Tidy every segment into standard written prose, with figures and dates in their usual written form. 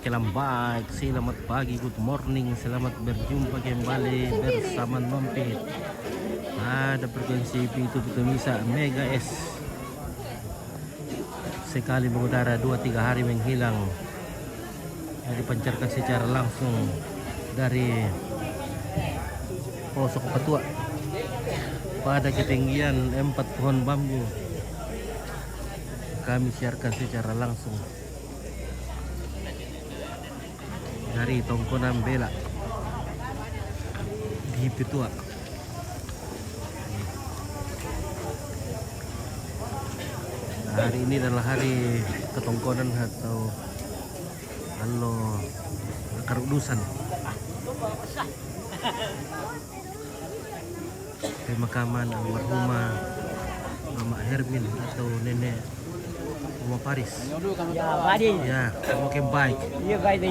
Oke baik, selamat pagi, good morning, selamat berjumpa kembali bersama Mampit. Ada frekuensi itu bisa Mega S. Sekali mengudara 2-3 hari menghilang. Dipancarkan secara langsung dari Pelosok Patua pada ketinggian 4 pohon bambu. Kami siarkan secara langsung dari Tongkonan Bela di Pitua. Hari ini adalah hari ketongkonan atau halo kerudusan pemakaman almarhumah Mama Hermin atau Nenek Mama Paris. Ya, oke baik. Iya baik.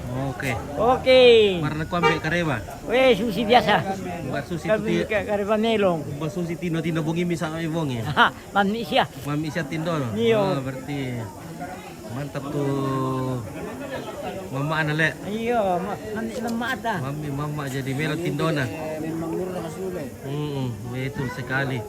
Oke. Oke. Marna ko ambil kareba. Weh, susi biasa. Buat susi Kami tu kareba nelong. buat susi tino bungi misa ay bongi. Ha, manusia. Mami siya tindol. Iyo. Oh, berarti mantap tuh. Mama anale. Iya, lemak dah. Mami mama jadi melo tindona. Betul sekali.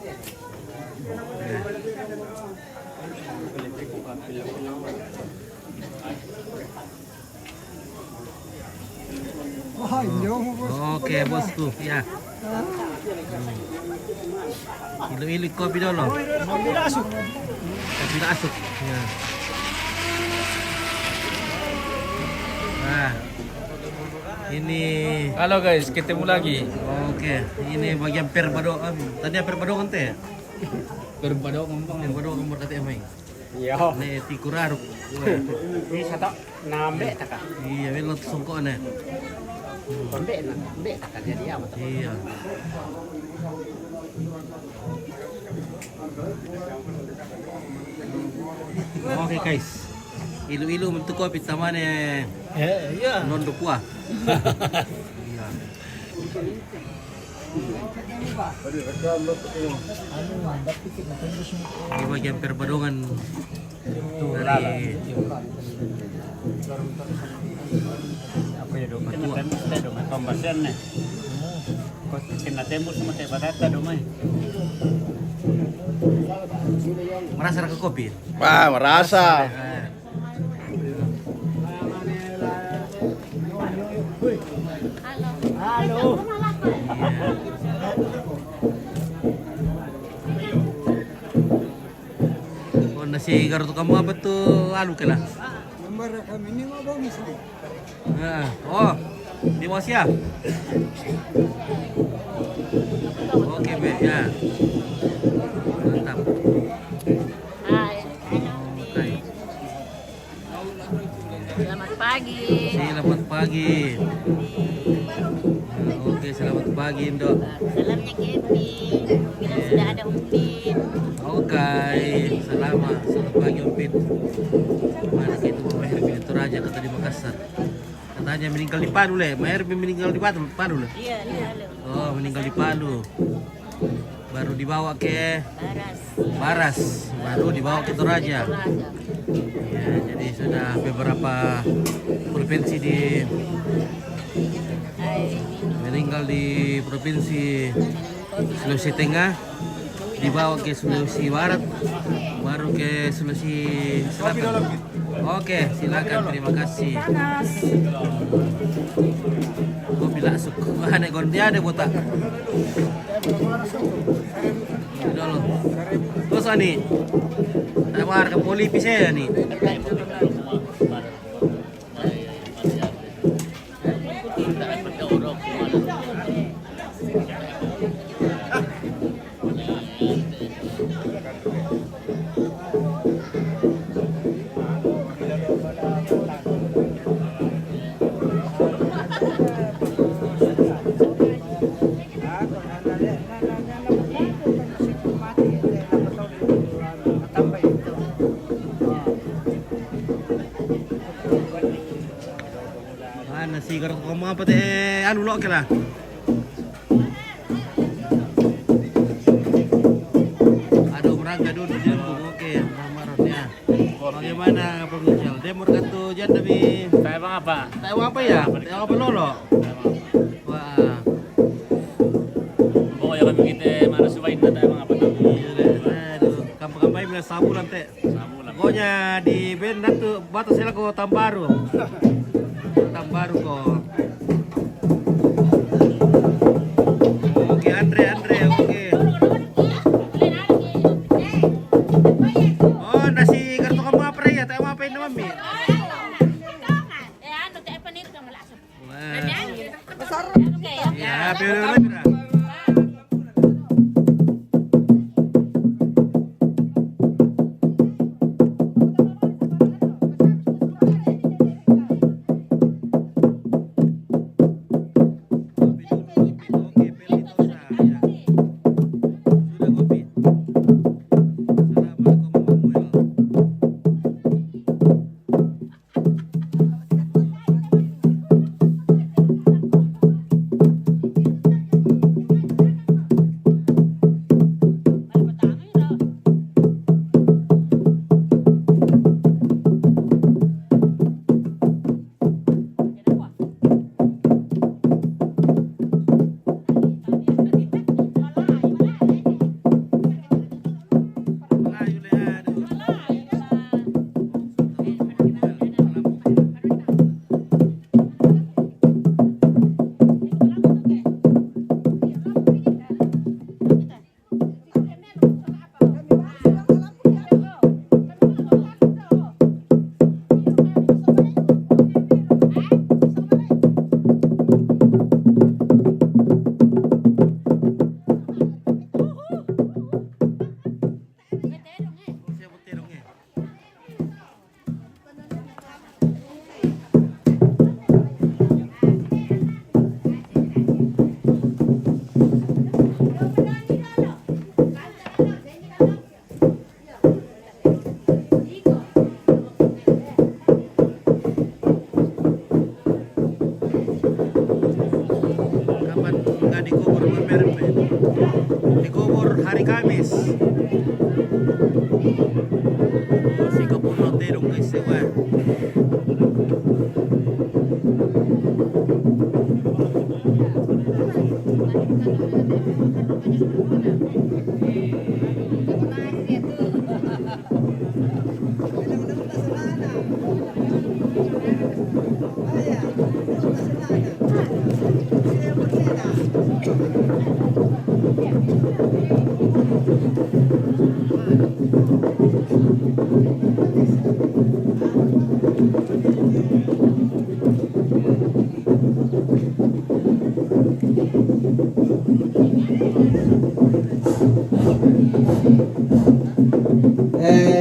Oke bosku ya. Ilu-ilu kopi dulu. Kopi asuk. Ya. Nah, ini. Halo guys, ketemu lagi. Oke, ini bagian perbadoan. Tadi perbadoan teh. Berbado ngomong. Perbadoan nomor kata emang. Iya. Ne tikuraruk. Bisa tak nambe tak. Iya, melot songkok ne. Nambe tak jadi apa tak. Iya. Oke guys. Ilu-ilu bentuk kopi tamane. Iya. Nondok kuah. Iya. Ini bagian perbadongan dari Apa ya dong? Patua. Kena dong pembahasan nih. Kok kena tembus sama kayak batata dong mai. Merasa rasa kopi. Wah, merasa. Halo. Oh, nasi garutu kamu apa tuh? Alu kala. Nomor kami ini mau bang misalnya. Oh, di Malaysia. Oke, Be, ya. Mantap. Oke. Selamat pagi. Selamat pagi. Oke, selamat pagi, Indo. Salamnya Kepi. Bilang sudah ada Upin. Oke, selamat pagi, Umpit. Mana itu Mama Hermin itu raja kata di Makassar. Katanya meninggal di Palu, Le. Mama Hermin meninggal di Palu, Le. Iya, halo. Oh, meninggal di Palu. Baru dibawa ke Baras. baru dibawa ke Toraja. Raja. Ya, jadi sudah beberapa provinsi meninggal di provinsi Sulawesi Tengah, dibawa ke Sulawesi Barat, baru ke Sulawesi Selatan. Oke, silakan, terima kasih. Kopi langsung. Mana gondia ada botak? Dulu. Terus ani, tawar ke poli pisah ni. Mana sih kalau kamu apa teh anu lo kira? Aduh merangga dulu di oke, marah-marahnya. Bagaimana provincial? Demor katu jan tapi Tayo bang apa? tayo apa ya? Tayo apa lolo? Wah, Pokoknya kami kita mana subahin na tayo bang apa tayo. iya deh. Aduh, kampung-kampung ini sabu nanti. Sabu lang. Pokoknya di band itu batas sila ko Tambaru. Tambaru ko. Oke Andre, oke. Oh, nasi kartu kamu apa ya? Tayo apa ini mami? Wah. Ya, pero pira. Oke, pelitosa ya. Sudah kopi. Assalamualaikum Samuel. Melayu le aduh. Siapa terongnya? Kapan nggak dikubur bermerem? Dikubur hari Kamis. Si kapuno terong kay sewa.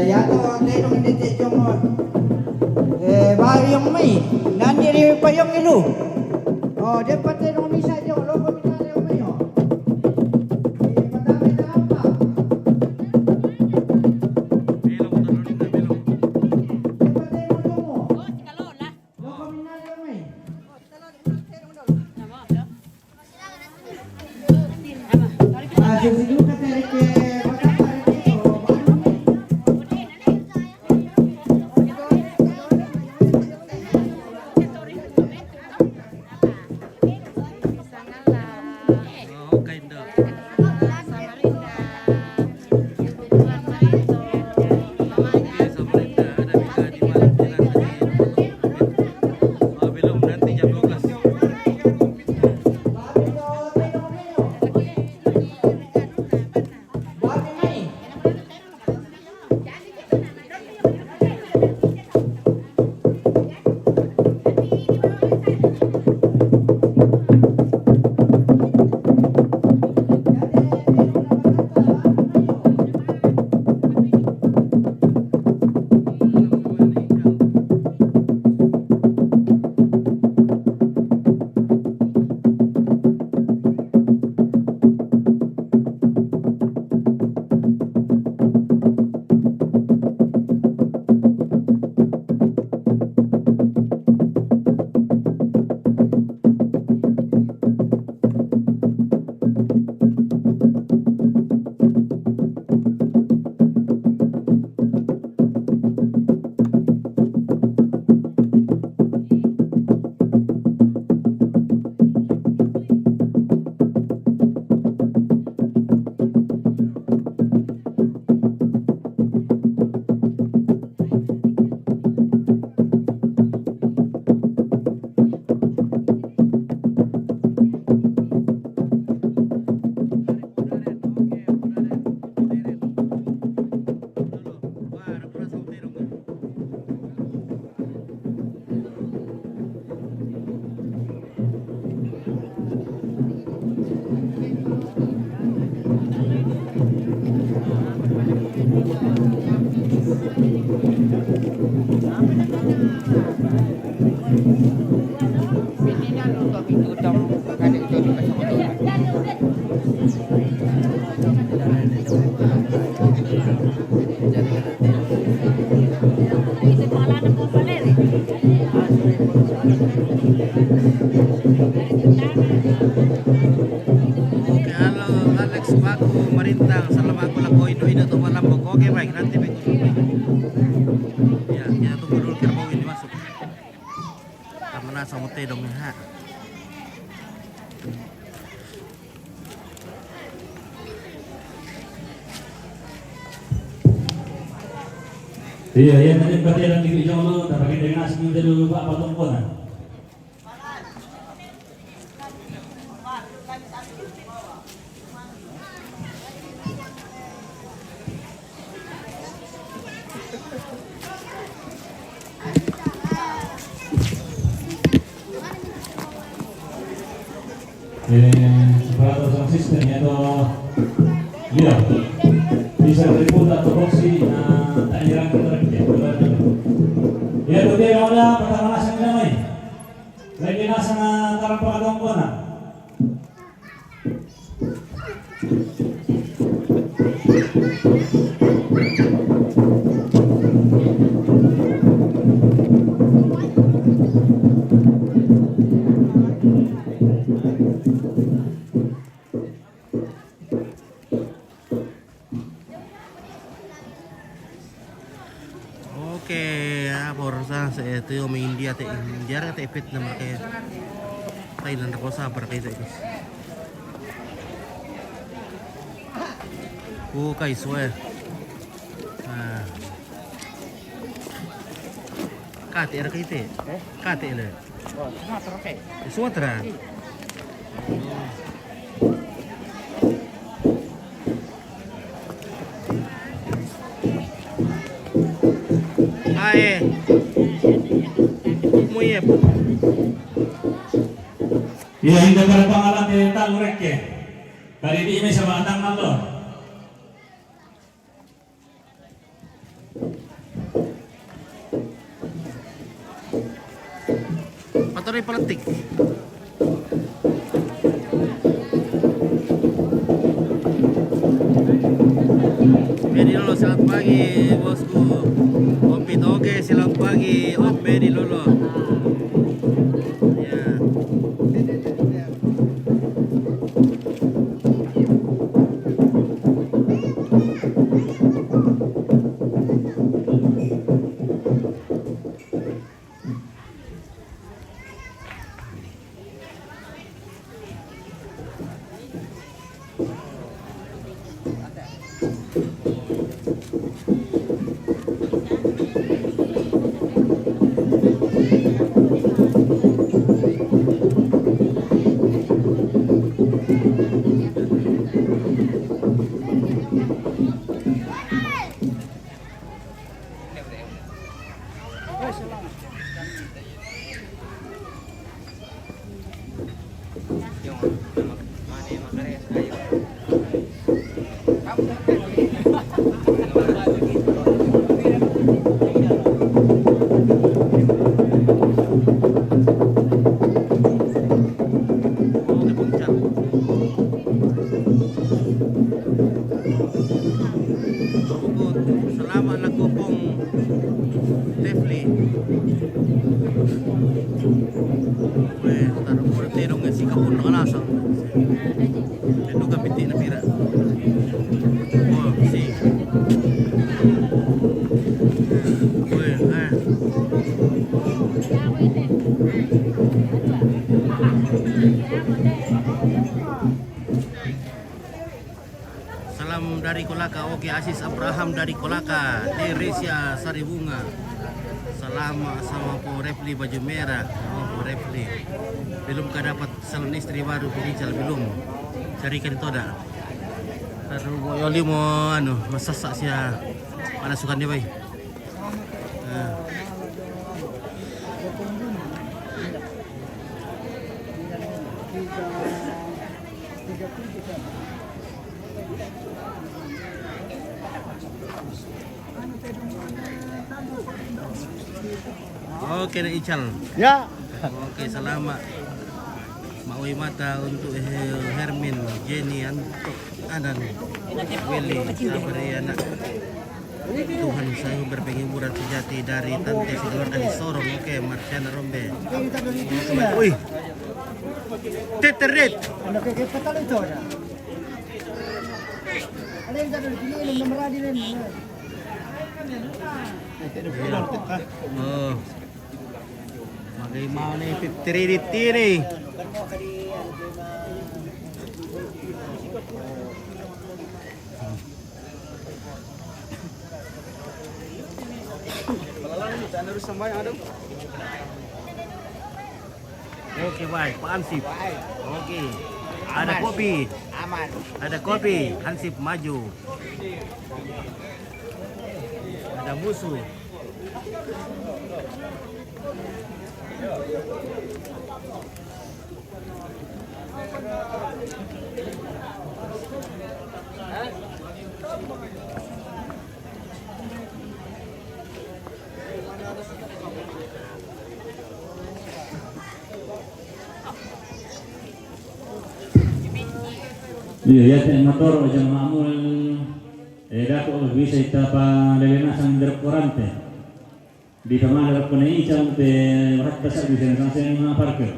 Yato ang tenong hindi yung bahay yung may nandiri pa yung ilo. Oh, di pa tenong misa yung logo minari yung may oh. Madami na lang pa. Belong talunin na belong. Di pa tenong mo. Logo minari yung may. Susunod ka tayo kay magkakaroon dito. Oh, kind of. Oke, Samarinda ada bisa di malam jelang tadi. Oh, belum nanti jam 12. Pilihan untuk itu dong kadang itu di pasar. Itu pengalaman po pala eh. Oke, halo Alex Paku Marintang, salam aku laku Indo atau Malambok. Oke baik, nanti baik. Ya, kita tunggu dulu kerbau ini masuk. Kamera sama teh dong ha. Iya, yang tadi perhatian di Jolo, tapi dengan asmi dulu Pak Patungkuan. Separator sang sistem yaitu iya bisa berikut atau boksi tak nyerang ke ya itu dia kalau pertama nasi damai lagi nasi tarang pengadong kona Oke, ya, borsa saya itu yang India teh India teh Vietnam kayak Thailand ko sabar kayak itu. Kay swear. Nah. Kate era kayak itu. Kate le. Oh, Sumatera kayak. Sumatera. Ae. Muye. ya hindi para pangalan di Talurek ya kali ini may sama atang nalo Patuloy politik. Medi Lolo, selamat pagi bosku. Om Pit, oke, selamat pagi Om Medi Lolo. Ya. Oke, puncak. Bukod, salamat lagu pong Tefli. Weh, taruh murah terong si kapun nakalasang. Duga piti na pira. Oh, si. Weh, Salam dari Kolaka, oke. Asis Abraham dari Kolaka, Teresia Saribunga. Salam sama Po Refli baju merah. Oh, Po Refli. Belum kah dapat salon istri baru Pirijal belum? Carikan itu ada. Taruh Yoli mau masasak sia panasukan dia bay. Oke, Nek Ical. Ya. Oke, selamat. Maui mata untuk Hermin, Jenny, Anan, Willy, sabar ya anak. Tuhan saya berpenghiburan sejati dari Tante Sidoarjo di Sorong. Oke, Marciana Rombe. Wih, Teteret. Ano kay patal ito na? Ano yung dadal pinili ng maradi rin. Oh, bagaimana nih 53 ditiri. Oke, baik, Pak Ansip. Oke, ada kopi. Aman. Ada kopi, Hansip maju. Ada musuh. Iya, ya teh motor jangan mamul. Dako bisa ita pa lelenasan derap korante. Di kamar derap konai cang te hatta sa bisa sansen na parker.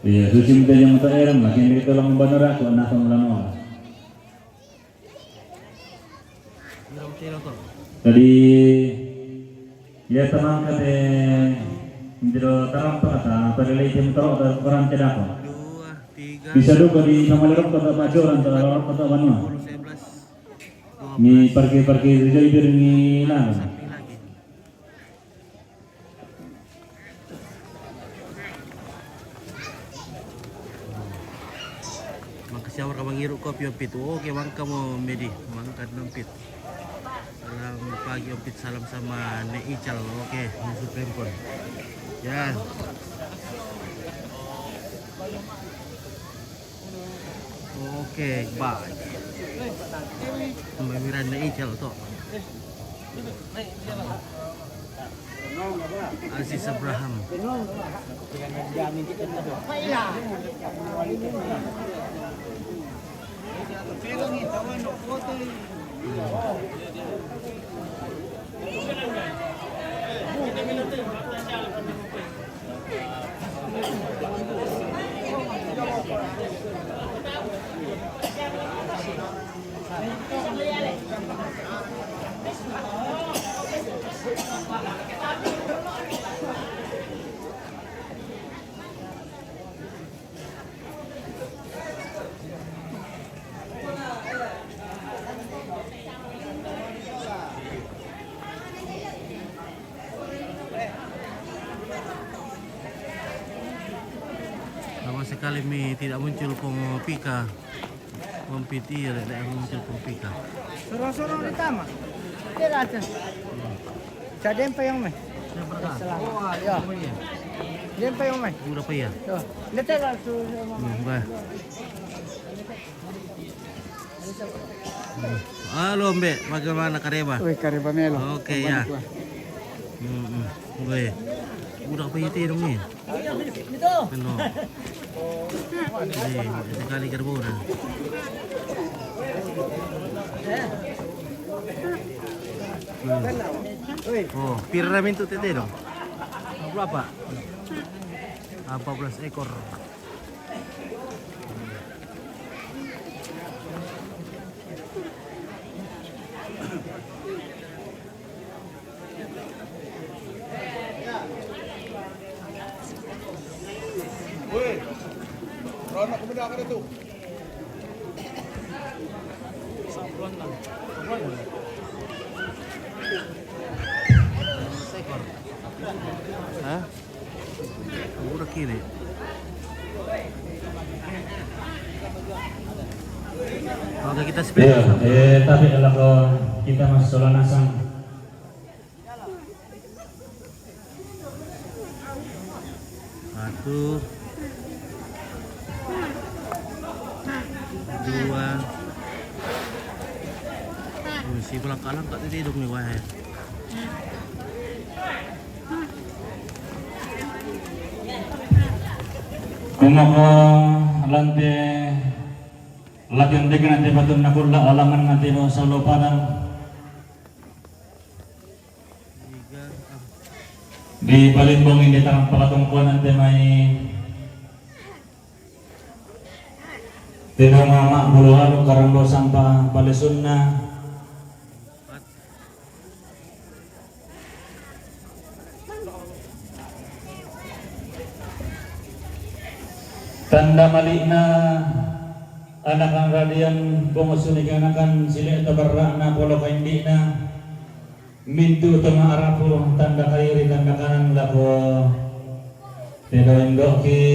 Iya, suci muda yang tak eram lah, yang kita lang banara ko na tong lano. Tadi ya teman kate indro taram pa perlay tem taro ta korante dako. 2, 3, Bisa duka di Kamalirok kota Pajoran atau Lorok kota Banua. 11, 12, Ni parkir di Joybir ni lang. sapi lagi. Makasiyawar ka mangiru kopi Ompit. Oke, mangka mo Medi, mangka Ompit. Salam pagi Ompit, salam sama Nek Ical. Oke, musuh Prempon. Ya. Oke, bye. Pemikiran Nek Ical toh. Aziz Abraham. Lama sekali mi tidak muncul Pika. Kompiti tidak muncul Pika. Sorong-sorong di tama. Tira aja. Jadi pa yung may. Oh, ya. Diyan pa yung may. Udah pa ya? Yo. Letera su. Bah. Halo Mbak, bagaimana Kareba? Uy, Kareba Melo. Oke ya. Gue. Udah apa itu dong nih? Penuh. Sekali karbona. Oh, piramin tuh tete dong. Berapa? 14 ekor. Ekor. Hah? Udah kiri. Oke, kita split. Ya, tapi kalau kita masih solanasang. Satu, dua. Si belakang tak tidur nih wah. Kumoko lante latihan dengan nanti batun nakulla alaman nanti no solo padang di Balimbong ini tarang pakatungkuan nanti may tino mama buluhan karanggo sampah palisunna tanda malina anak ang radian pungusunikan sila tabarra na polo kaindi na mintu tama arapo tanda kairi tanda kanan lako pero indo ki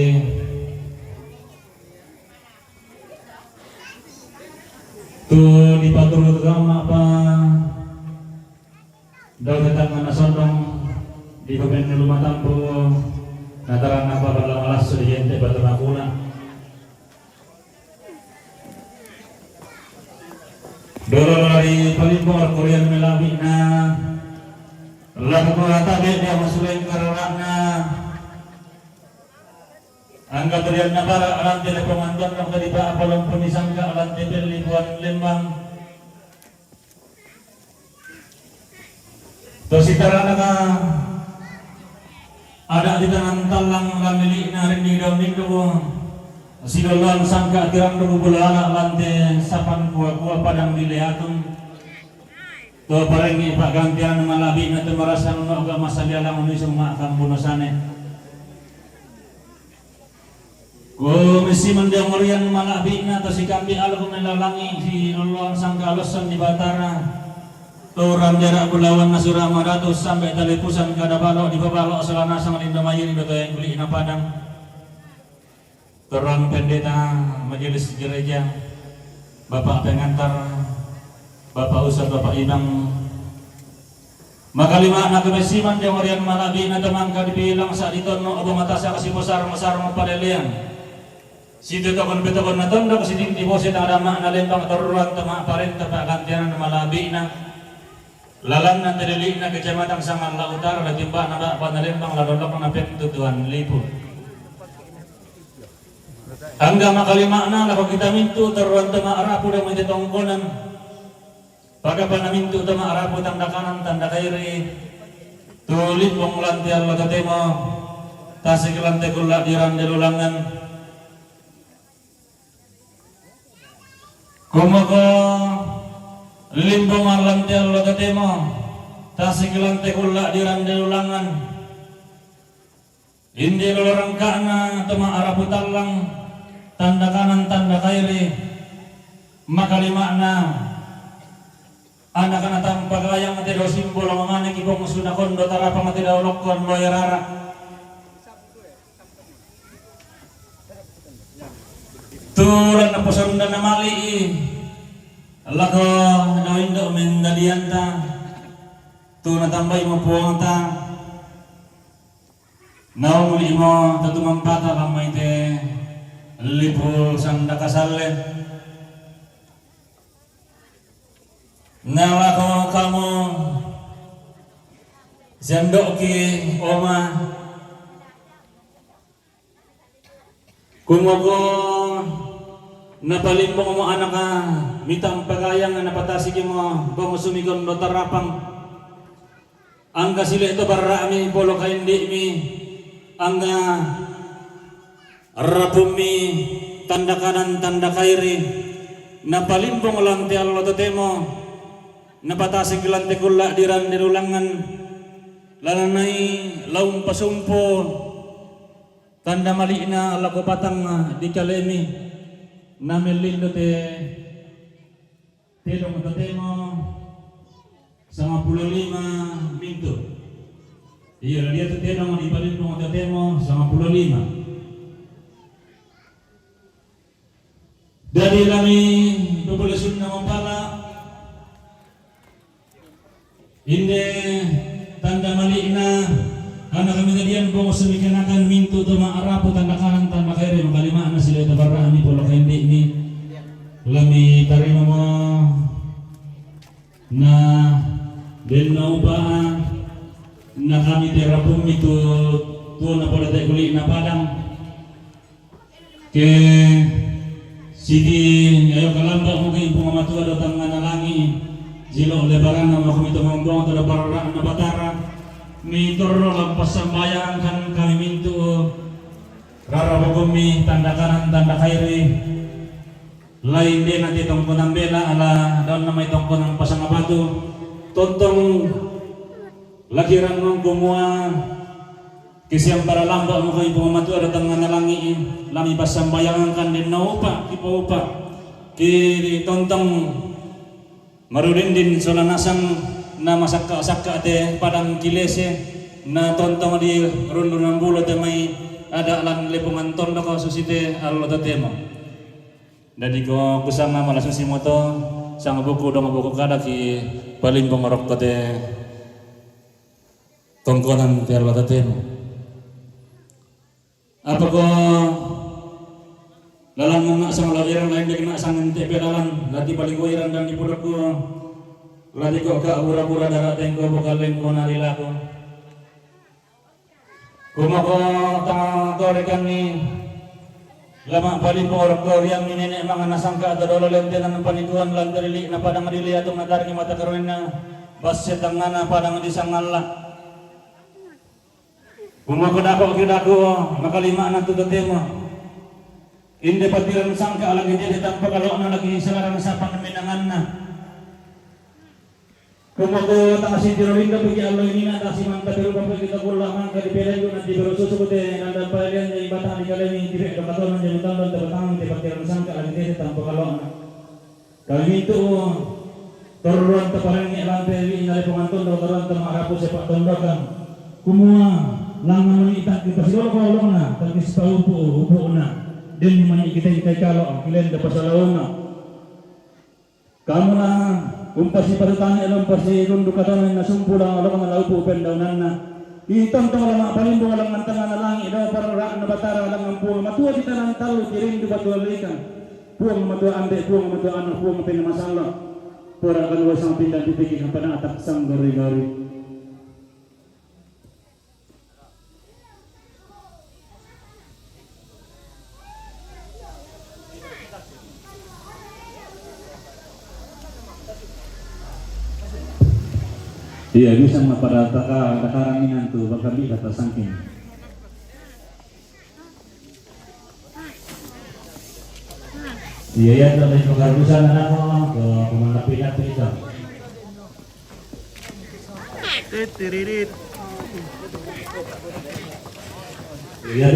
tu di paturut kama pa daw ketang nasondong di pagkain lumatampo nataran apa dalam alas sediente batu nakuna dorong dari Balimbong Korean melami na lagu tabe dia masukin karena angka berian na para alam telekomandan ng kadiba apalong punisang ka alam libuan lembang to sitara na ka ada di tangan talang lamili na rin di daw nito sinulang sangka tirang nabubulala lante sapan kuwa padang dilihatong to parengi paggantian ng malabi na tumarasan ng mga masalya lang unisong makakang bunusane kung misiman di ang marian malabi na to si kambi alo kung nilalangi si nulang sangka alosan di Batara Turam jarak bulawan na surama datos sampai talipusan kada balo di babalo selana sang lindo mayiri beto yang beli na padang. Turam pendeta majelis gereja, bapak pengantar, bapak ustad, bapak imam. Maka lima na kebesiman yang orian malabi na temangka dibilang saat itu no abu mata sa kasi besar mo padelian. Situ takon betokon na tondo kasi di bosit ada mak na lembang teruang temak parenta pak gantian na malabi na. Lalang na terili na kecamatan Sangan Lautar la timba na ba panalembang la dolok na pentutuan lipu. Angga makalima na la kita mintu teruan tema arapu da menjetongkonan. Pada panamintu tema arapu tanda kanan tanda kiri. Tulit wong lanti Allah tatemo. Tasik lantai kula diran delulangan. Kumoko limbong alam ti Allah tatemo tasikilan te kula dirande ulangan indi lorang kana tama arapu talang tanda kanan tanda kiri maka limakna anak anak tanpa kayang ti do simbol mangane ki kong sudah kondo tarapang ti daw lokon boyarara turan na posonda na mali Allah ko nawin do mendalian ta tu natambay mo puwang ta naw muli mo tatumampata kamay te lipul sang nakasale nawa ko kamu sendok ki oma kumoko napalimbong mo anak ka mitang pagayang na napatasig mo bamusumikon do tarapang angga sila ito barami polo ka hindi mi angga rapumi tanda kanan tanda kairi napalimbong lang ti Allah tatemo napatasig lang ti kula diran dirulangan lalanay laung pasumpo tanda mali na Allah ko patang di kalemi namelindo te telong tatemo sama 15 minto iya dia tu telong di palimbong tatemo sama 15 dari kami populasyon na mapala hindi tanda mali na anak kami tadian po sumikanakan minto to maarapo tanda kanan tanda kiri makalima na sila itabaraan ni polo hindi ni lami tarima mo na din na upaan na kami terapong ito to na pala tayo kuli na padang ke sidi ayo kalamba mo kay ibu mamatua datang nganalangi jilo lebaran na makumito ngombong tada para na batara mi torro lampas sambayang kan kami mintu rara bogumi tanda kanan tanda kairi lain din nanti tongkonang bela ala daun na may tongkonang pasangabatu tontong lakiran ng gumuha kasi ang para lamba mo kayo pumamatu datang nganalangi lami basambayangan kan din na upa kipa ki tontong marudin din solanasang na masakka-sakka te padang kilese na tontong di rundo ng bulo te may ada lan lepungan tondo ko susite allo tatemo dadi ko kusama malasong simoto sang buku dong buku kada ki paling pengorok te tongkonan te allo tatemo apa ko lalang mga sang lawiran lain din na sang tepe lalang lati paliguiran dan dipulok ko lati ko ka pura-pura darating ko bukaleng ko narila ko kumako tangkorekan ni lama paling ko orok ko yang minene mga nasangka at dolo lente ng panituan lang darili na padang madili atong nadar ni mata karon na baset ang ngana padang disangalla kumako dako makalima na tutote mo hindi patiran sangka lagi dia tanpa kalau na lagi salarang sa panaminangan na kumako tangasi tirolinda pagi Allah ini na kasi man katero pa kita kulang ka dipelay ko na dibero susukote nandan palian jadi batang di kalemi direk ka katon jadi tandon te batang te patiran sangka lagi dia tanpa kalau na kami itu toruan te parang ni lang peli inale pemantun toruan te marapu sepak tondokan kumua langan itak kita siguro ko long na tagis pa upo na din man kita kalo kilen da pasalaw na kamu na umpasi padatani alam pasi rundo katanan na sumpula alam na laupo pendaunan na itong to lama palindo lang ng tanga na langi daw para ra na batara lang ang puang matua kita nang talo dirin du batualikan puang matua ande puang matua anak puang pinamasallo pura kan wasang pindah dipikir ang panatak sang gari-gari. Iya, bisa pada takaranginan tuh bakabi kata sangking. Iya ya, dari pengarusan anak ke pemandapinya tuh itu. Tiririt. Iya.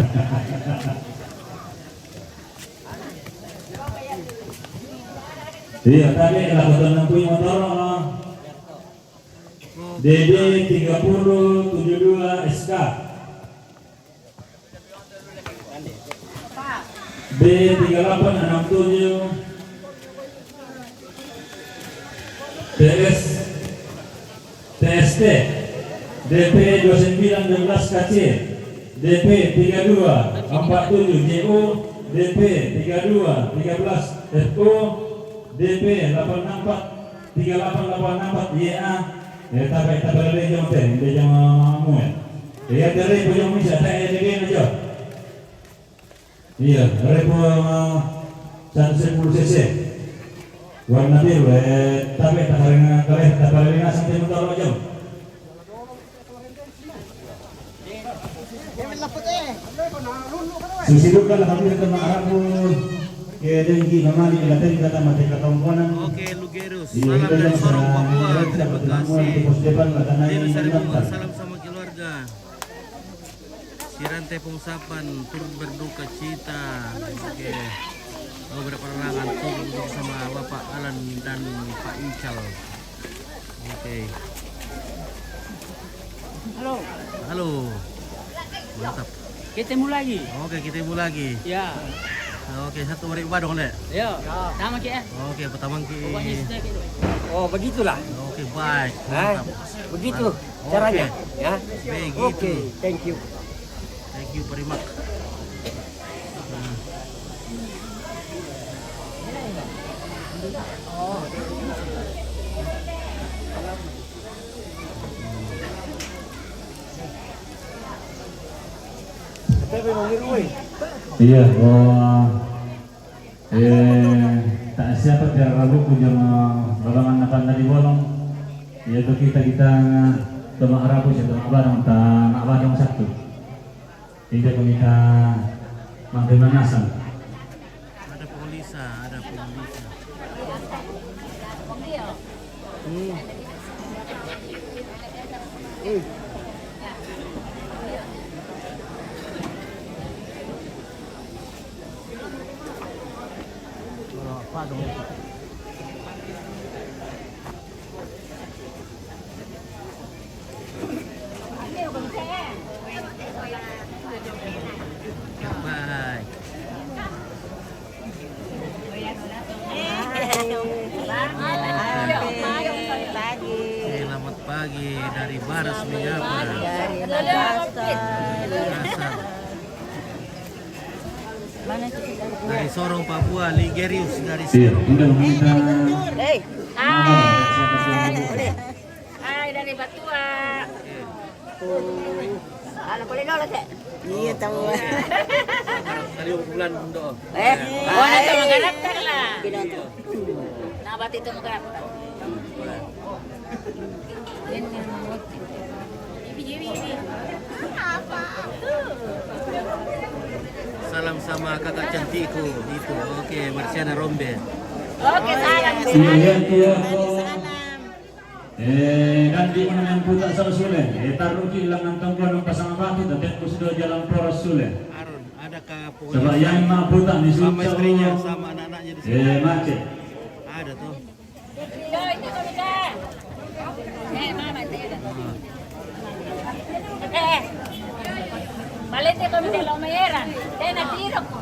Iya, tadi kalau dengan punya motor DD 3072 SK B 3867 TST DP 2916 KC DP 3247 JO DP 3213 FO DP 864 3884 YA tapi lagi jom teh, dia jangan mau ya. Dia dari pojok misal saya lagi aja. Iya, dari pojok 110 cc. Warna biru, tapi tak karena kalian tak paling sampai motor aja. Susidukan hampir ke Arabu. Kaya dengki namani ilaten kata mati katongkonan. Oke, Lugerus. Salam dari Sorong, Papua. Terima kasih. Dari Saribunga, salam sama keluarga. Siran tepung sapan, turut berduka cita. Oke. Beberapa perangan turut sama Bapak Alan dan Pak Ical. Oke. Halo. Halo. Mantap. Ketemu lagi. Oke, ketemu lagi. Ya. Oke, satu hari dong, Dek. Ya. Sama Ki. Oke, pertama Ki. Oh, begitulah. Oke, baik. Nah, Mantap. begitu Oke. caranya, ya. Begitu. Oke, thank you. Thank you very much. Tapi mau ngiruin. Iya, tak siapa tiara rabu kujang balangan napan tadi bolong. Yaitu kita temak rabu siapa barang tak nak barang satu. Tidak kita mangkemanasan. Ada polisa, ada polisa. Bye. Selamat pagi dari Baras menyapa. Asal. Dari Sorong Papua, Ligerius dari Iya, Sorong. kita meminta Hai dari Batua. Anak boleh nolak ya? Iya tahu. Tadi bulan Bundo. Oh, nanti mengharapkan lah. Nah, berarti itu mengharapkan. Salam sama kakak cantikku itu. Oke, Marciana Rombe. Oke, salam. iya. Nanti menang putak sama Sule. Taruh di langan tongkol ng pasangan batu dan tempo sudah jalan poros Sule. Arun, adakah Coba polisi yang mah putak di sama Suco. istrinya sama anak-anaknya di sini? Macet. Ada tuh. Yo, itu kami dah. Mama, itu. Malete kami de la Mayera. Tena tiro ko.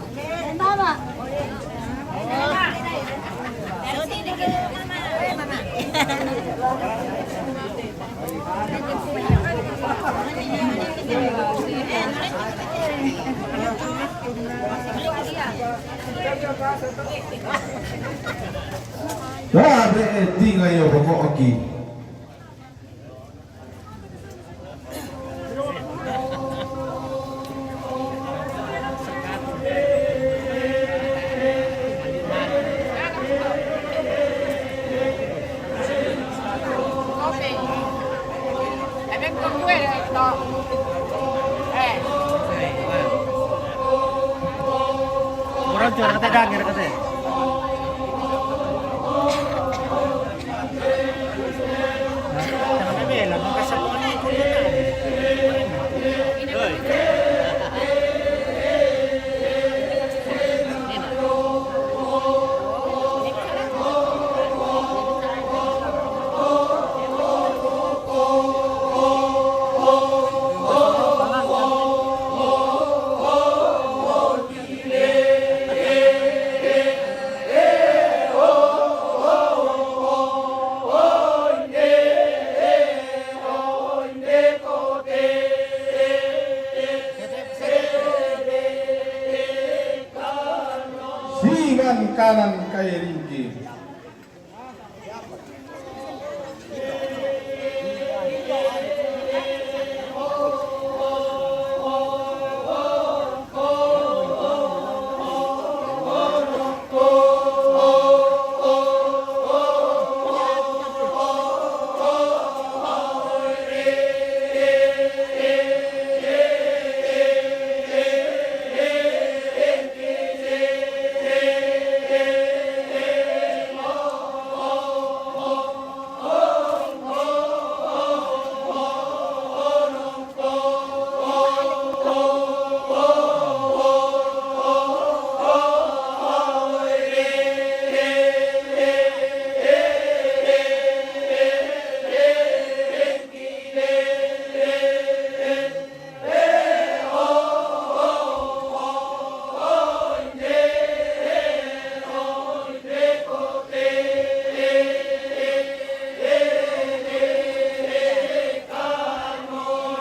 Mama. Pero tiene que mama. Grabe, di ngayon ako okay. Orang juara kata dangir kata. Jangan bela, maka satu ni Singan kanan kay Ringki.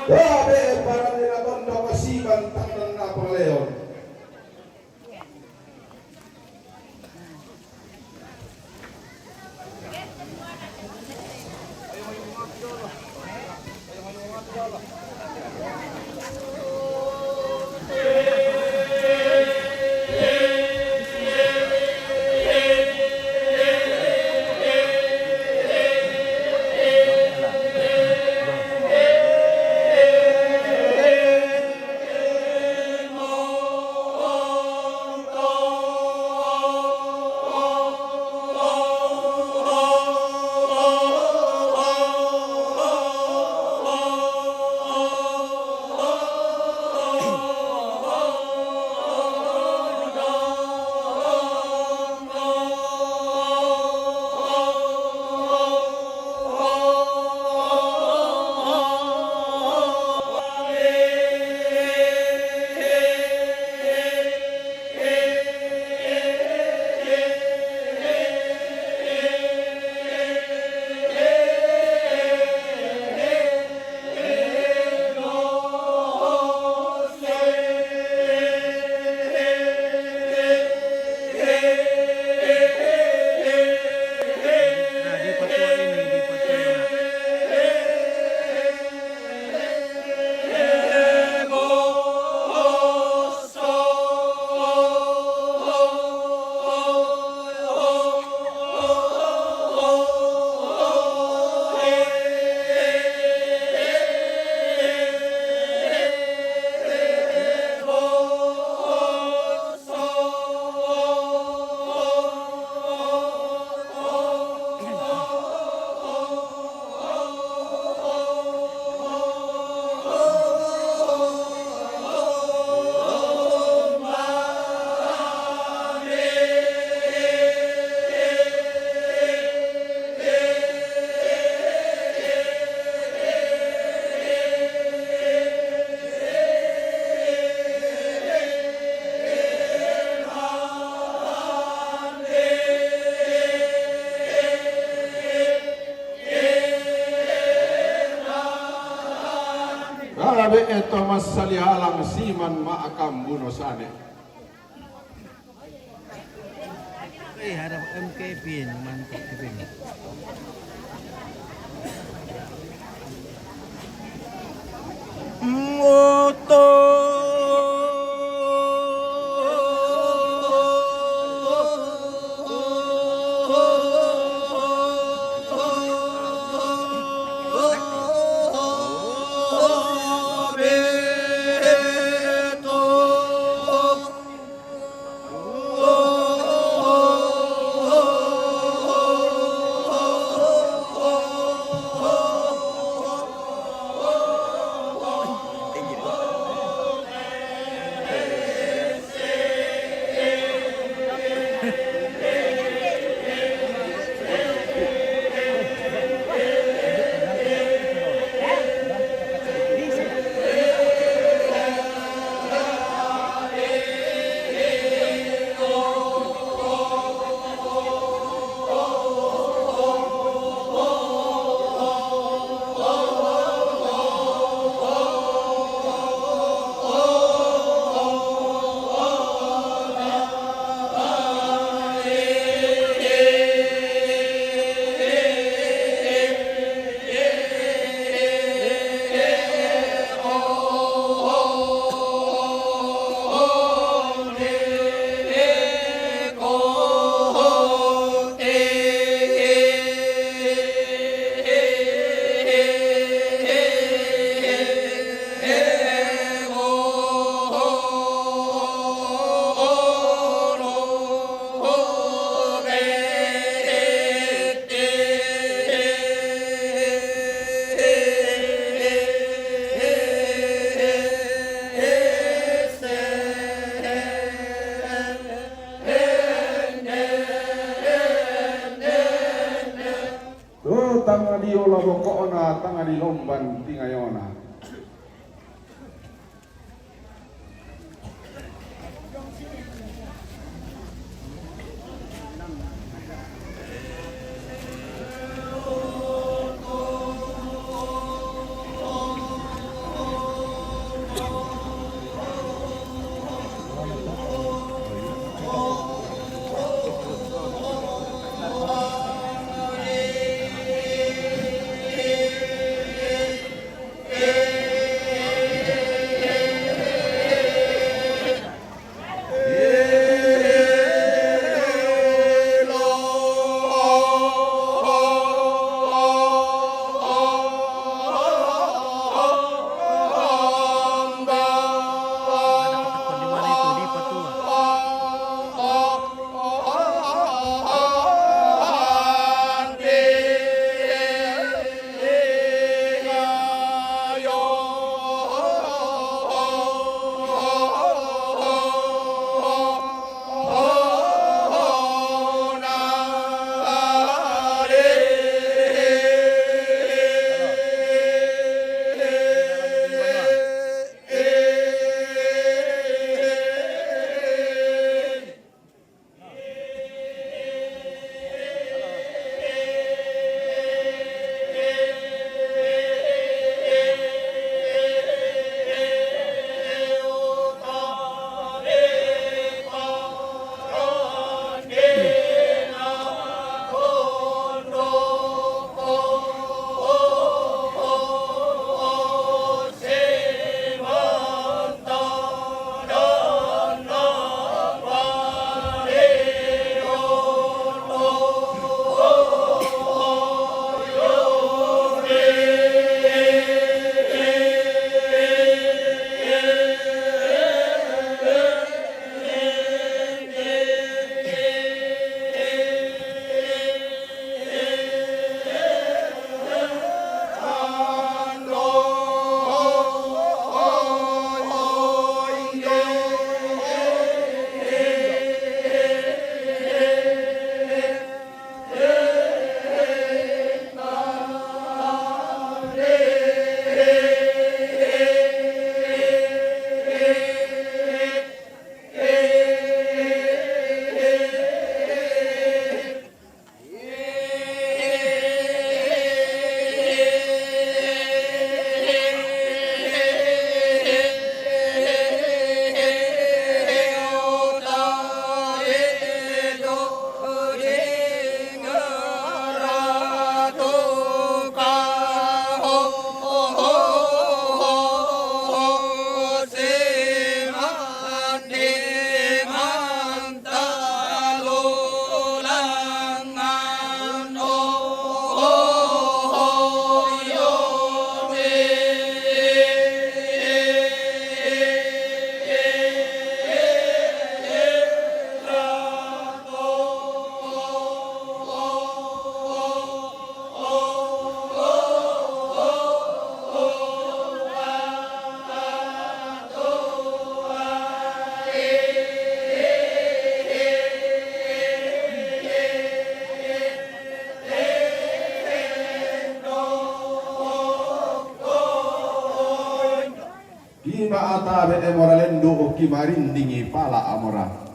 Grabe, para nila bondo kasiban tangan na Napoleon. Arabe eto masali halang siman maakam bunosane. Harap MKP mantap gitu. Tanga di ola bokona, tanga di lomban tingayona. Ima ata be moralendo o kimarindingi pala amora.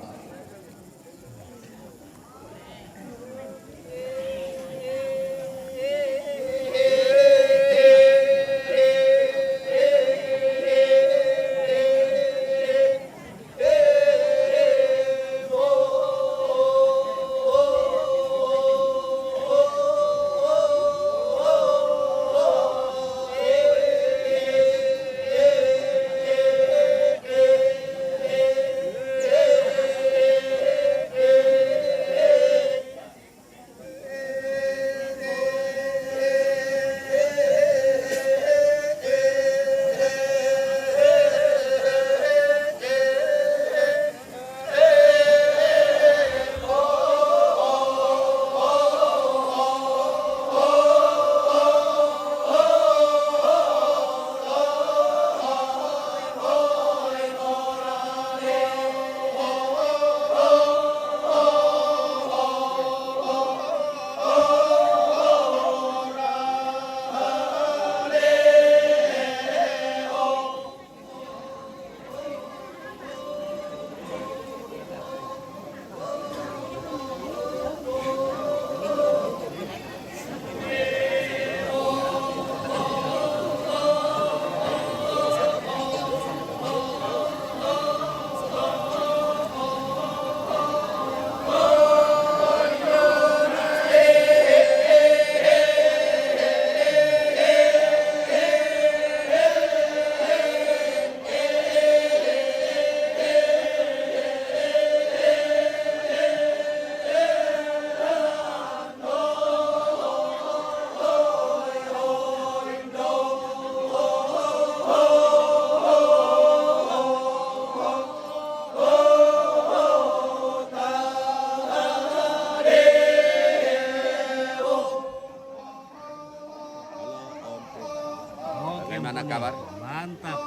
Bagaimana kabar? Mantap.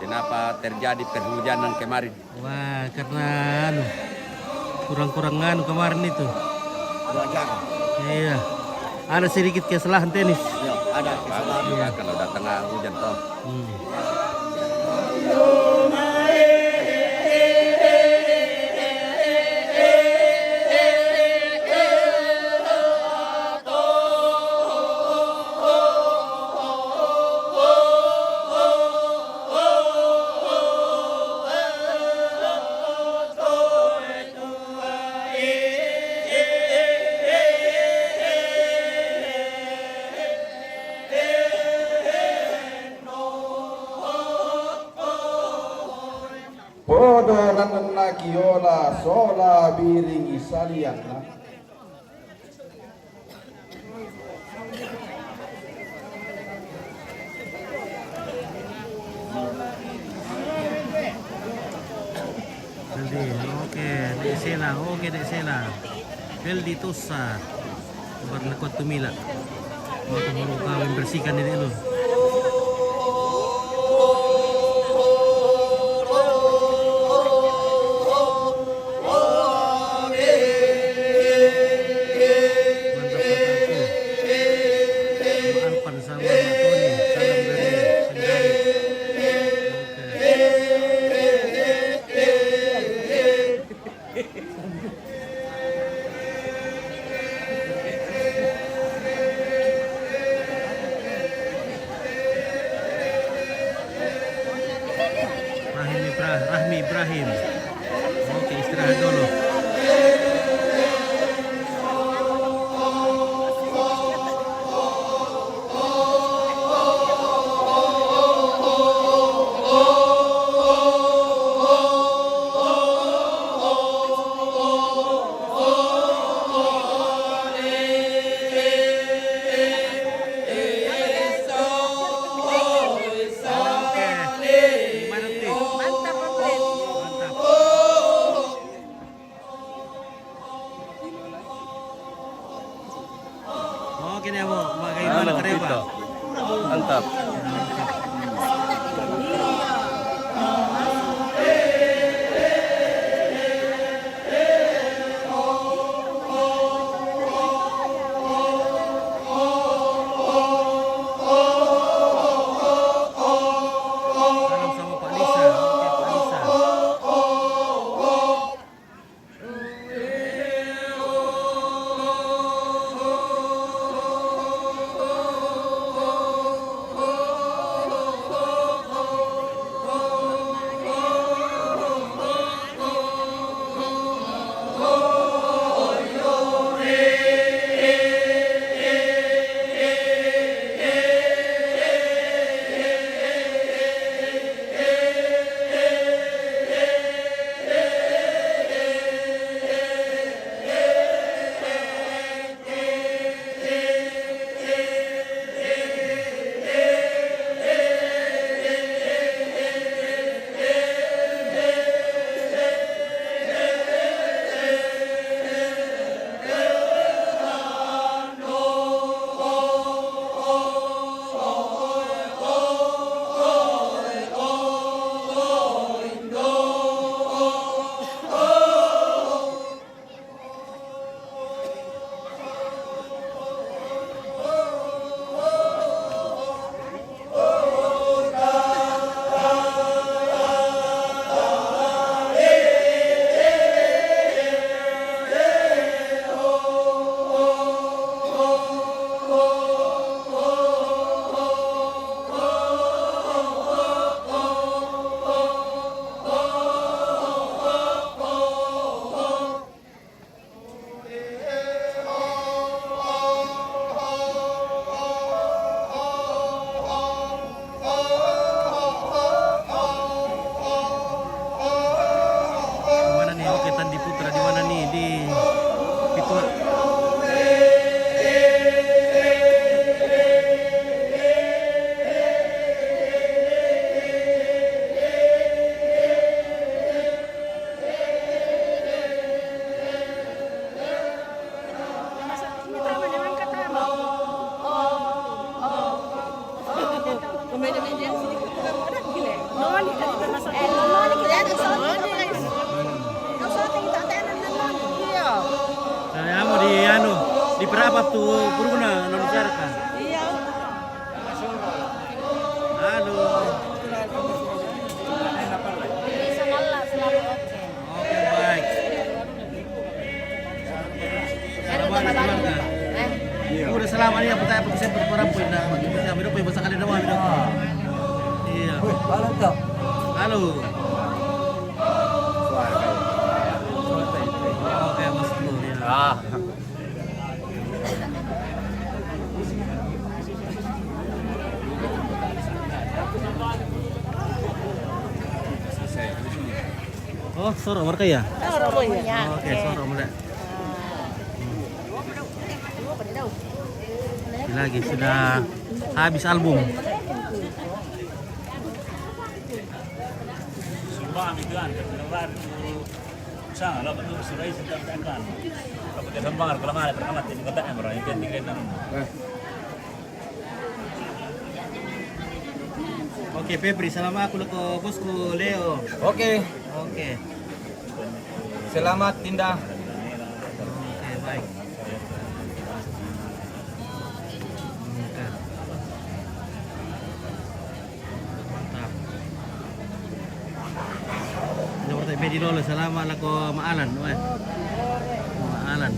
Kenapa terjadi perhujanan kemarin? Wah, karena kurang-kurang kemarin itu. Iya. Ada sedikit kesalahan tenis. Bagus juga kalau datang hujan toh. Podo lanana kiola sola biringi saliana. Oke, Dek Sela. Peldi Tosa. Berlekot tumila. Mau kawin bersihkan ini dulu. Rahmi Ibrahim. Oke, istirahat dulu. Selamat tuh Puruna Nonjarka. Iya. Halo. Insyaallah selalu oke. Oke, baik. Selamat keluarga. Udah selama ini apa saya bisa berperang pun dah. Bisa hidup bahasa kali doang hidup. Iya. Halo toh. Halo. Oke, Mas Nur ya. Oh, soro mereka ya? Punya. Oke, soro mereka. Lagi sudah habis album. Sumbang itu kan, keluar sang lo betul surai sedang kan. Kalau dia sumbang kalau mana pertama ini kota yang berani kan tinggal Oke, Febri, salam aku ke bosku Leo. Oke, Oke. selamat Tinda. Oke, baik. Oke. Mantap. Nomor Medi dulu, salamat aku Maalan, weh. Maalan.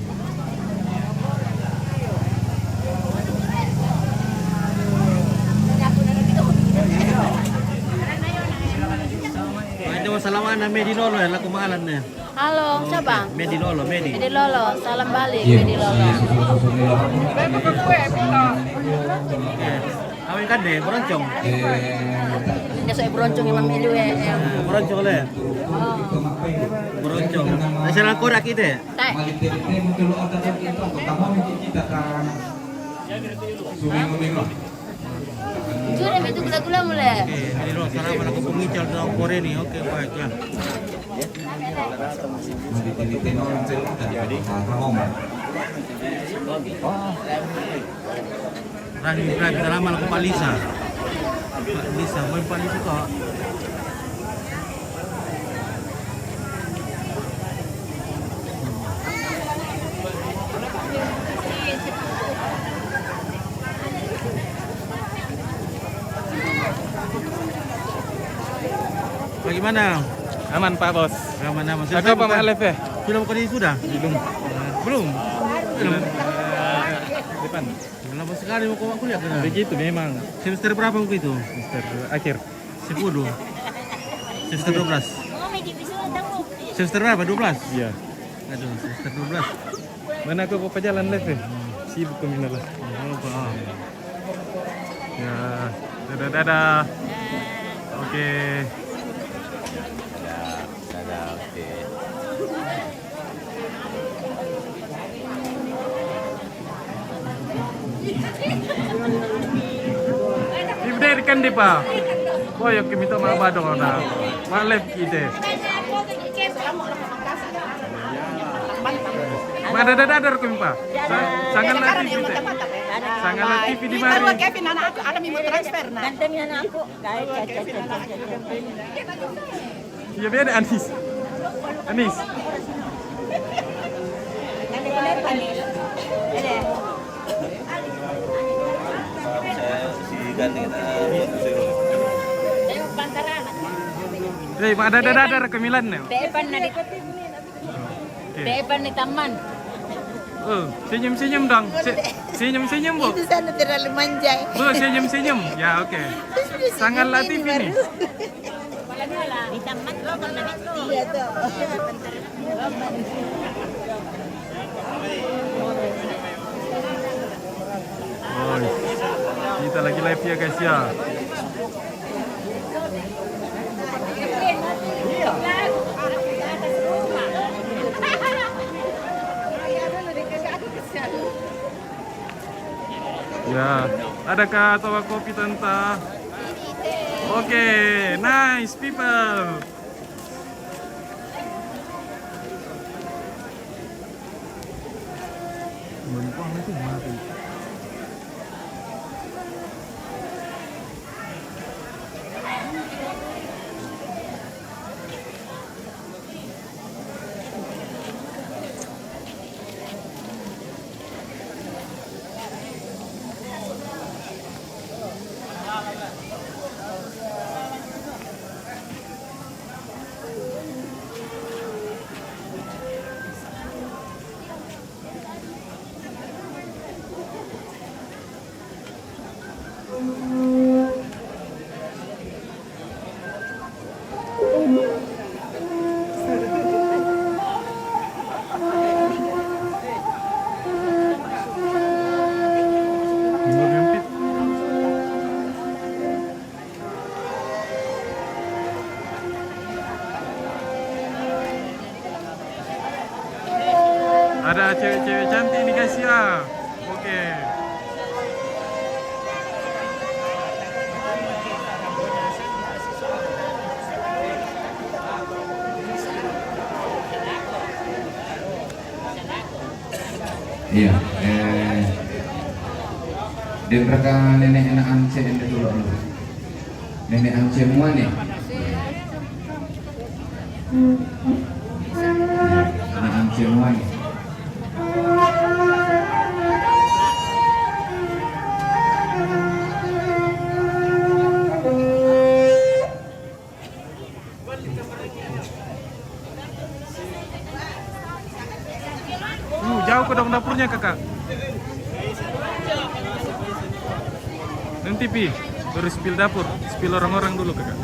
Itu salaman na Medi Lolo ya, laku Maalan ya. Halo, siapa? Medi Lolo, Medi. Medi Lolo, salam balik Medi Lolo. Awin kan deh, beroncong. Dia soal beroncong yang memilih Beroncong le. Beroncong. Nasional kodak itu. Tak. Sudah itu gula-gula mulai. Oke, ini loh salaman aku pengical dalam Korea nih. Oke, baik ya. Rahim, salaman aku Pak Lisa. Pak Lisa, mau Pak Lisa kok. Bagaimana? Aman Pak Bos. Aman-aman. Ada apa Pak Alef ya? Sudah buka diri sudah? Belum. Belum? Belum. Depan. Lama sekali mau kau kuliah kan? Begitu memang. Semester berapa waktu itu? Mister akhir. 10. Semester 12. Oh, Medi bisa tahu. Semester berapa? 12? Iya. Aduh, semester 12. Mana aku apa jalan Lev ya? Sibuk kemana lah. Oh. Ya. Dadah. Oke. Ibder kan di pa. Boyo kimi to mga badong na. Malep ide. Madadadadar kami pa. Sangat lagi ide. Sangat lagi di mari. Kevin anak aku, alam mau transfer nah. Gantengnya anak aku. Iya biar Anis. Anis. Hei, madadadadar kemilan nih. Depan na Depan ni taman. Senyum-senyum dong. Senyum-senyum, Bu. Itu sana terlalu manjai. Bu, senyum-senyum. Ya, oke. Sangat latif ini. Di taman lo kan itu. Iya tuh. Oh, kita lagi live ya guys ya. Ya, adakah tawa kopi tante? Oke, nice people. Ada cewek-cewek cantik nih guys ya. Oke. Iya, dan mereka nenek anak Ance yang dulu. Nenek Ance semua nih. Anak Ance semua nih. Jauh ke dalam dapurnya kakak. Nanti pi, baru spill dapur, spill orang-orang dulu kakak.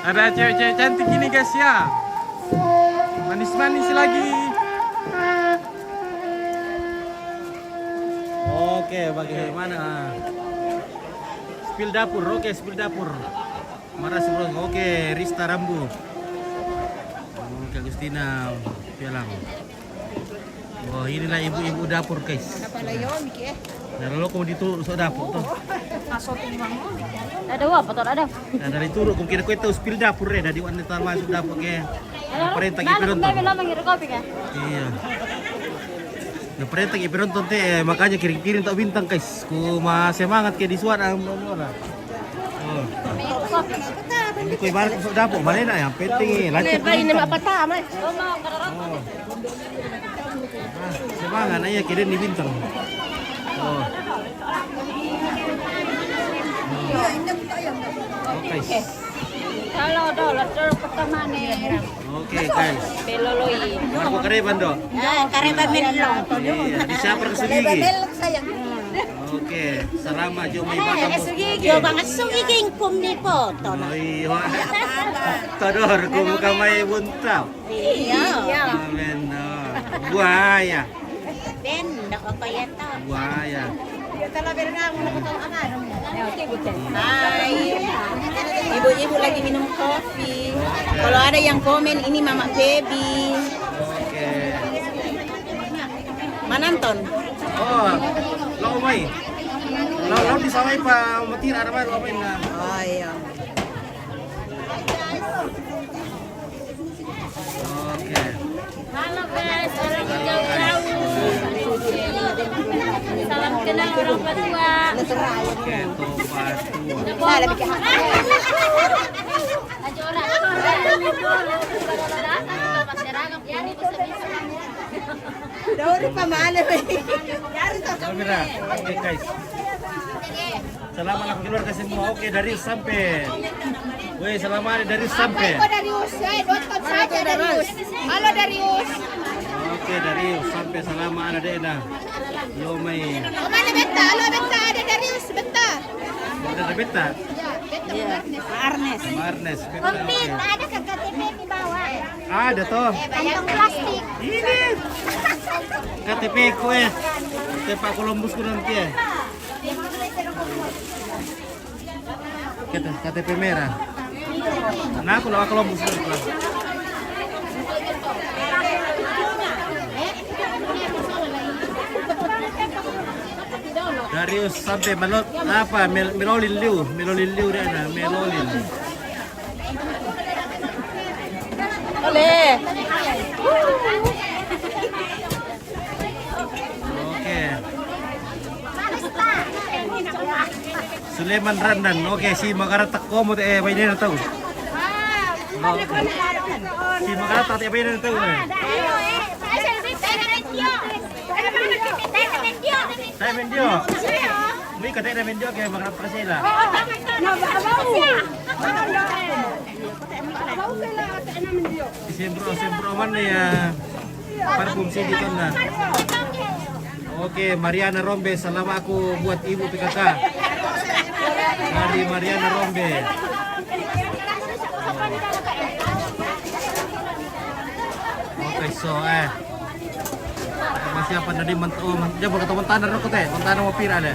Ada cewek-cewek cantik gini guys ya. Manis-manis lagi. Oke, bagaimana? Spill dapur, oke, spill dapur. Marah sebelum, oke, Rista Rambu. Oke, Agustina Pialang. Oh, inilah ibu-ibu dapur guys. Nah, lalu kamu diturut so dapur tuh. Ada apa tuh ada? Nah, dari turut kung kira ko ito spill dapur dari wanita masuk dapur ke. Perintah ipironton. Iya. Nah, perintah ipironton teh makanya kirim-kirim tak bintang guys. Ku semangat ke di suara mana. Oh. Ini ko ibarat masuk dapur mana nak yang penting lancar. Ini apa tama? Semangat aja kirim di bintang. Oh. Oke. Kalau dolar terus pertama nih. Oke guys. Beloloi. Marco Kareban do. Kareban Melo. Iya, di siapa ke Sugigi? Oke, Salama Jo may batang Sugigi, banget Sugigi kum ni po. Iya. Todor kung kamay buntaw. Iya. Amen. Buaya. Ben, dak apa ya ta? Buaya. Hai, ibu-ibu lagi minum kopi. Kalau ada yang komen ini Mama Baby. Oke. Mana Anton? Oh, lau may. Lau di saway pa matira naman lau may na. Oh iya. Oke. Halo guys, orang jauh-jauh. Salam kenal orang Papua. Oke, Papua. Lebih ke Dari pamana Kamera. Oke guys. Selamat aku keluar ke semua. Oke, dari sampai. Woi, selamat dari sampai. Darius, nonton saja Darius. Halo Darius. Oke, dari sampai selamat ada Dena. Yo may. Mana Benta? Halo Benta, ada Darius Benta. Ada Beta. Ya, Arnes. Marnes. Komplit, ada ke KTP di bawah. Ada toh. Kantong plastik. Ini. KTP ko eh. Tepa Columbus ko nanti eh. KTP merah. Nah, aku lawa Columbus ko. Darius sampai melot apa melolin liu dia ada melolin. Oleh. Oke. Suleman Randan. Oke, si Magaratak komo may na tahu. Si Magaratak may na tahu. Tayo mendio. May katay na mendio kaya makarap ka sila. Sembro man na ya. Parfum sih dito na. Oke, Mariana Rombe, salamat aku buat ibu PKK. Dari Mariana Rombe. Oke, so masih apa tadi dia mau ketemu tanah rokok teh, tanah mau pira deh.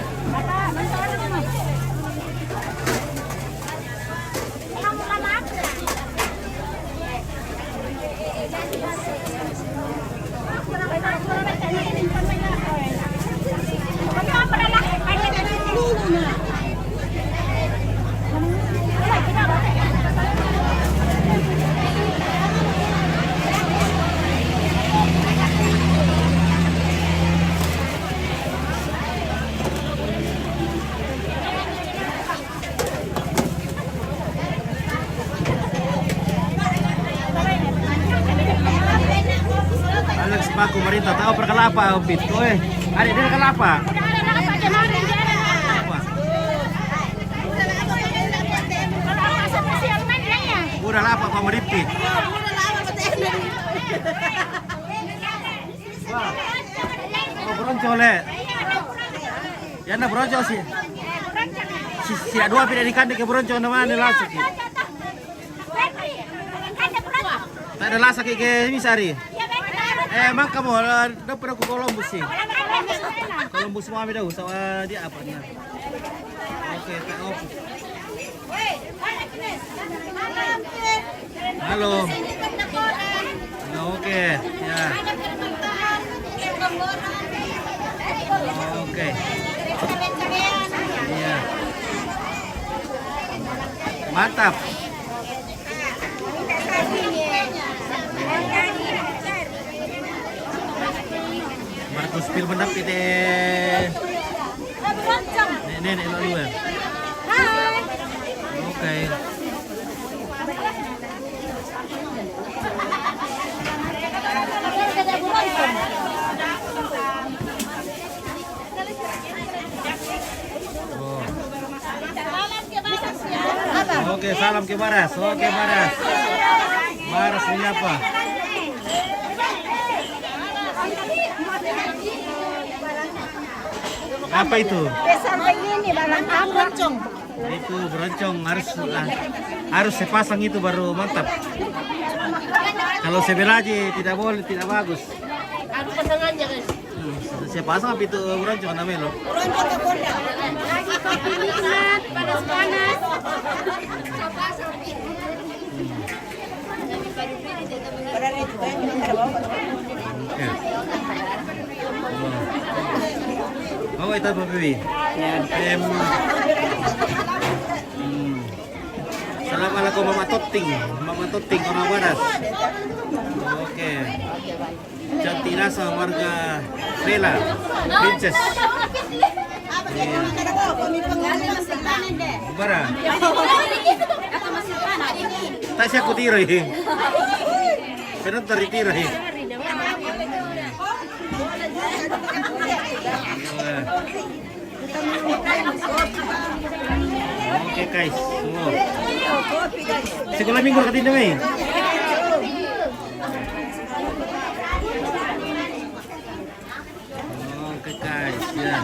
Alex Paku Marita tahu perkelapa Bit. Oi, adik dia kelapa. Udah lapa Pak Mariti. Wah. Oh, bronco le. Ya na bronco sih. Si dua pindah di kandek ke bronco namanya langsung. Tak ada lasak ke misari. Emang kamu udah pernah ke Columbus sih? Columbus mau ambil dah, sama dia apa nih? Oke, take off. Halo. Oke, ya. Oke. Iya. Mantap. Markus Pil mendapit nenek lalu ya. Oke. Oke, salam ke Baras. Oke, Baras. Baras menyapa. Apa itu? Sampai ini barang broncong. Itu broncong harus sepasang itu baru mantap. Kalau sebelaji tidak boleh, tidak bagus. Harus pasangannya guys. Sepasang apa itu broncong namanya lo? Broncong ke Bonda. Lagi kopi nikmat, panas-panas. Oh, itu apa Bibi? Assalamualaikum Mama Toting orang Baras. Oke. Cantik rasa warga Vela Princess. Iya. Bara. Tak siya ko tiro eh. Pero taritiro eh. Oke guys, semua. Sekolah minggu ke tindak eh. Oke guys, ya.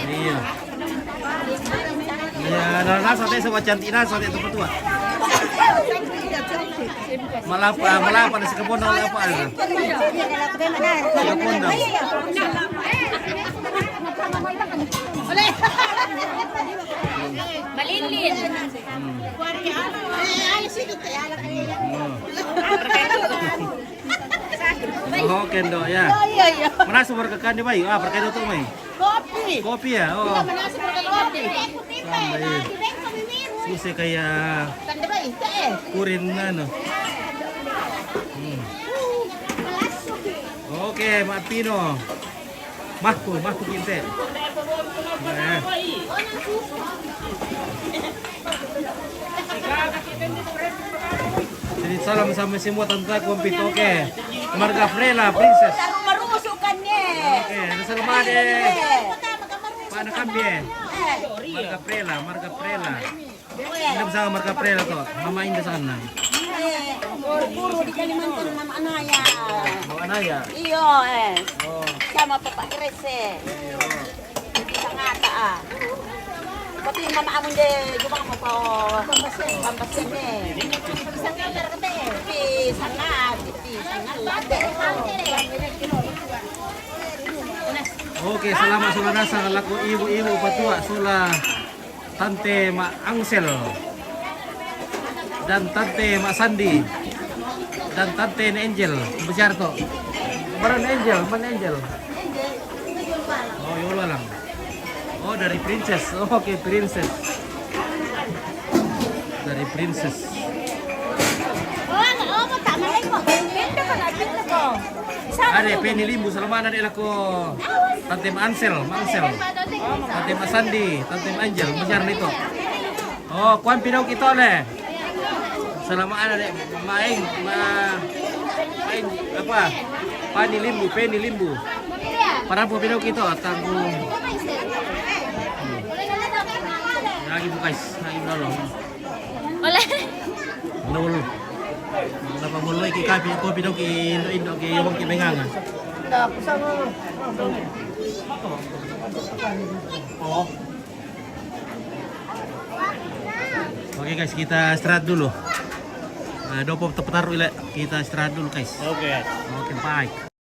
Iya. Iya, nasa tayo sa cantik nasa tayo sa tua. Malapa na sa kabon na malapa na. Sa kabon na. Malilin. Oh, kendo ya. Mana sumber kekan di bayi? Ah, perkara itu mai. Kopi. Kopi ya. Oh. Mana sumber kopi? Sampai. Susi kayak Tanda bayi, teh. kurin ano. Oke, Mak Pino. Mahku kinte. Nah. Jadi salam sama semua tante komplit. Oke. Marga Frela Princess. Oke, selamat deh. Paano kambie? Marga Frela. Hindi sama Marga Frela to. Mama Indah sana. Puro di Kalimantan Mama Anaya. Mama Anaya. Iyo sama Papa Iris Sa ngata Pati Mama Amon de jumang mo pa pambasyan Isang kamar kate. Sangat. Oke, salamat sula nasa laku ibu-ibu patua sula Tante Mak Angsel dan Tante Mak Sandi dan Tante Angel besar to. Mana Angel? Oh, Yola lang. Oh, dari Princess. Oh, oke, Princess. Dari Princess. Ada Penny Limbu salaman ada ko Tante Ansel, Tante Masandi, Tante Angel, besar nito. Oh, kuan pinaw kito le. Salaman ada maing apa? Penny Limbu. Para po pinaw kito tago. Lagi bu guys, lagi dulu. Oleh. Dulu. Napa mulai ki kapi ko pinaw ki Indo ki yung ki menganga. Oh. Oke guys, kita istirahat dulu. Dopo tapatar kita istirahat dulu guys. Oke. Oke, bye.